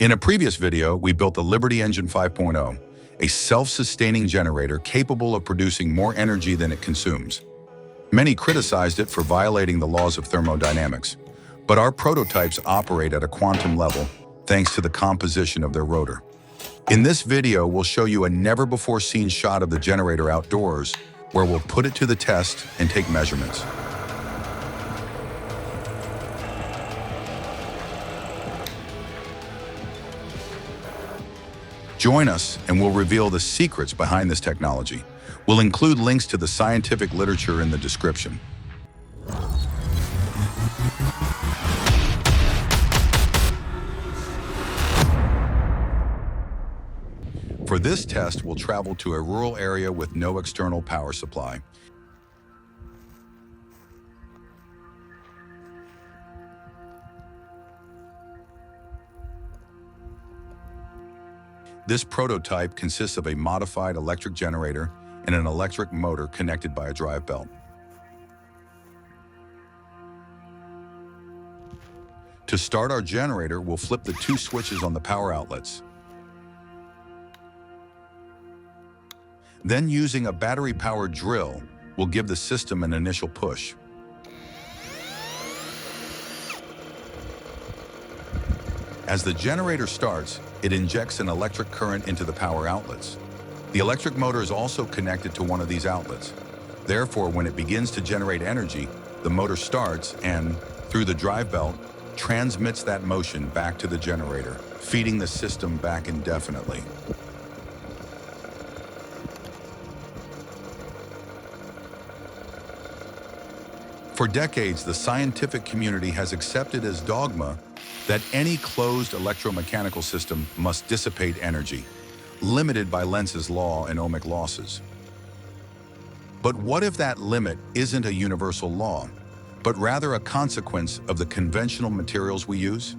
In a previous video, we built the Liberty Engine 5.0, a self-sustaining generator capable of producing more energy than it consumes. Many criticized it for violating the laws of thermodynamics, but our prototypes operate at a quantum level thanks to the composition of their rotor. In this video, we'll show you a never-before-seen shot of the generator outdoors, where we'll put it to the test and take measurements. Join us and we'll reveal the secrets behind this technology. We'll include links to the scientific literature in the description. For this test, we'll travel to a rural area with no external power supply. This prototype consists of a modified electric generator and an electric motor connected by a drive belt. To start our generator, we'll flip the two switches on the power outlets. Then, using a battery-powered drill, we'll give the system an initial push. As the generator starts, it injects an electric current into the power outlets. The electric motor is also connected to one of these outlets. Therefore, when it begins to generate energy, the motor starts and, through the drive belt, transmits that motion back to the generator, feeding the system back indefinitely. For decades, the scientific community has accepted as dogma that any closed electromechanical system must dissipate energy, limited by Lenz's law and ohmic losses. But what if that limit isn't a universal law, but rather a consequence of the conventional materials we use?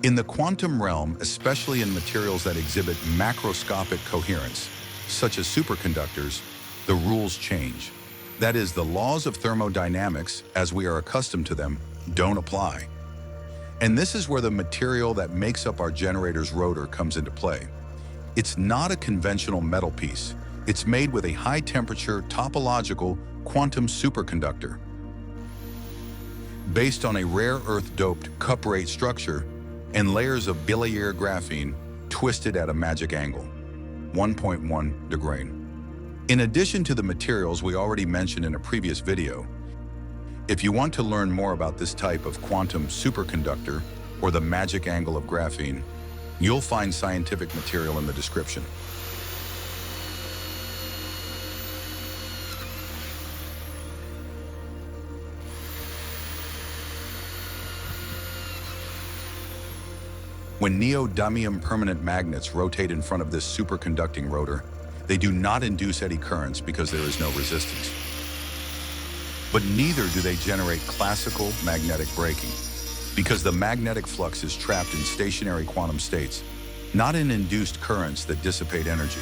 In the quantum realm, especially in materials that exhibit macroscopic coherence, such as superconductors, the rules change. That is, the laws of thermodynamics, as we are accustomed to them, don't apply. And this is where the material that makes up our generator's rotor comes into play. It's not a conventional metal piece. It's made with a high-temperature, topological quantum superconductor. Based on a rare earth-doped cuprate structure and layers of bilayer graphene twisted at a magic angle, 1.1 degree. In addition to the materials we already mentioned in a previous video, if you want to learn more about this type of quantum superconductor or the magic angle of graphene, you'll find scientific material in the description. When neodymium permanent magnets rotate in front of this superconducting rotor, they do not induce eddy currents because there is no resistance. But neither do they generate classical magnetic braking, because the magnetic flux is trapped in stationary quantum states, not in induced currents that dissipate energy.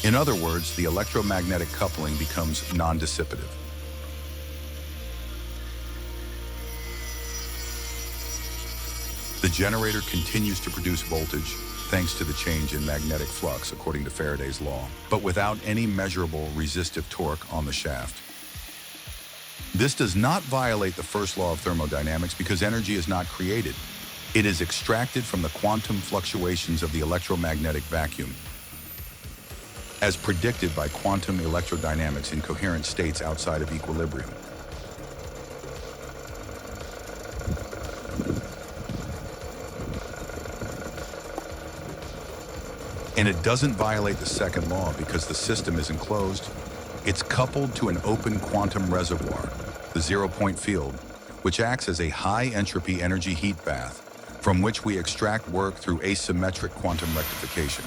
In other words, the electromagnetic coupling becomes non-dissipative. The generator continues to produce voltage thanks to the change in magnetic flux according to Faraday's law, but without any measurable resistive torque on the shaft. This does not violate the first law of thermodynamics because energy is not created. It is extracted from the quantum fluctuations of the electromagnetic vacuum, as predicted by quantum electrodynamics in coherent states outside of equilibrium. And it doesn't violate the second law because the system is enclosed. It's coupled to an open quantum reservoir, the zero-point field, which acts as a high-entropy energy heat bath from which we extract work through asymmetric quantum rectification.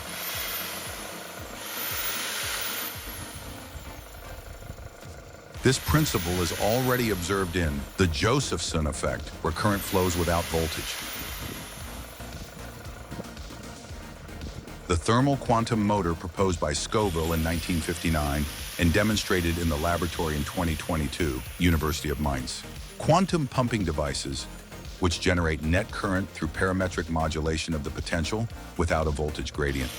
This principle is already observed in the Josephson effect, where current flows without voltage. The thermal quantum motor proposed by Scoville in 1959 and demonstrated in the laboratory in 2022, University of Mainz. Quantum pumping devices, which generate net current through parametric modulation of the potential without a voltage gradient.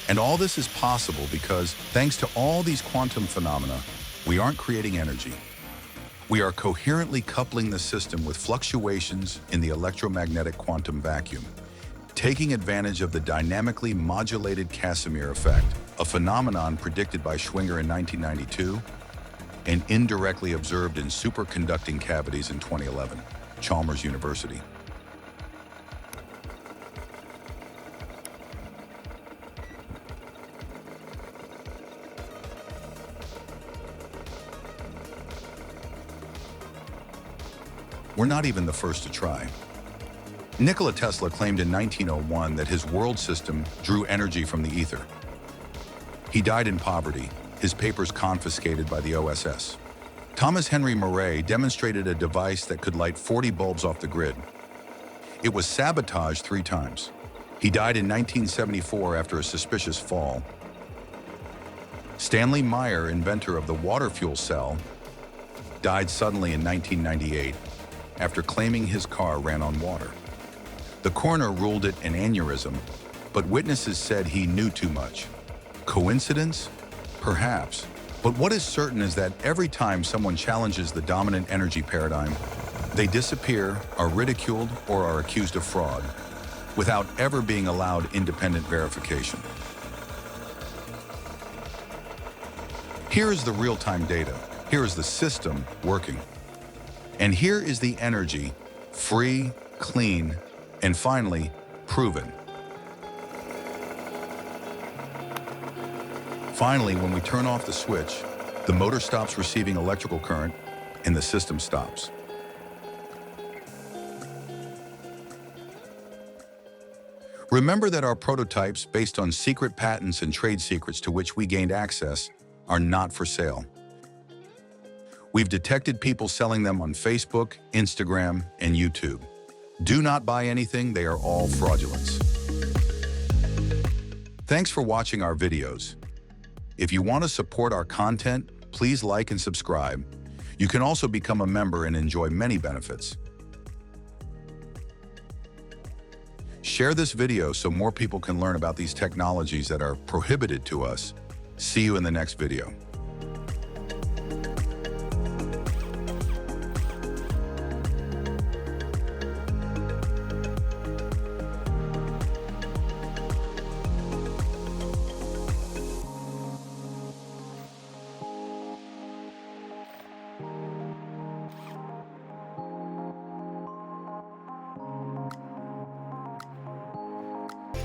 And all this is possible because, thanks to all these quantum phenomena, we aren't creating energy. We are coherently coupling the system with fluctuations in the electromagnetic quantum vacuum, taking advantage of the dynamically modulated Casimir effect, a phenomenon predicted by Schwinger in 1992 and indirectly observed in superconducting cavities in 2011, Chalmers University. We're not even the first to try. Nikola Tesla claimed in 1901 that his world system drew energy from the ether. He died in poverty, his papers confiscated by the OSS. Thomas Henry Murray demonstrated a device that could light 40 bulbs off the grid. It was sabotaged 3 times. He died in 1974 after a suspicious fall. Stanley Meyer, inventor of the water fuel cell, died suddenly in 1998 after claiming his car ran on water. The coroner ruled it an aneurysm, but witnesses said he knew too much. Coincidence? Perhaps. But what is certain is that every time someone challenges the dominant energy paradigm, they disappear, are ridiculed, or are accused of fraud, without ever being allowed independent verification. Here is the real-time data. Here is the system working. And here is the energy, free, clean, and finally, proven. Finally, when we turn off the switch, the motor stops receiving electrical current and the system stops. Remember that our prototypes, based on secret patents and trade secrets to which we gained access, are not for sale. We've detected people selling them on Facebook, Instagram, and YouTube. Do not buy anything, they are all fraudulents. Thanks for watching our videos. If you want to support our content, please like and subscribe. You can also become a member and enjoy many benefits. Share this video so more people can learn about these technologies that are prohibited to us. See you in the next video.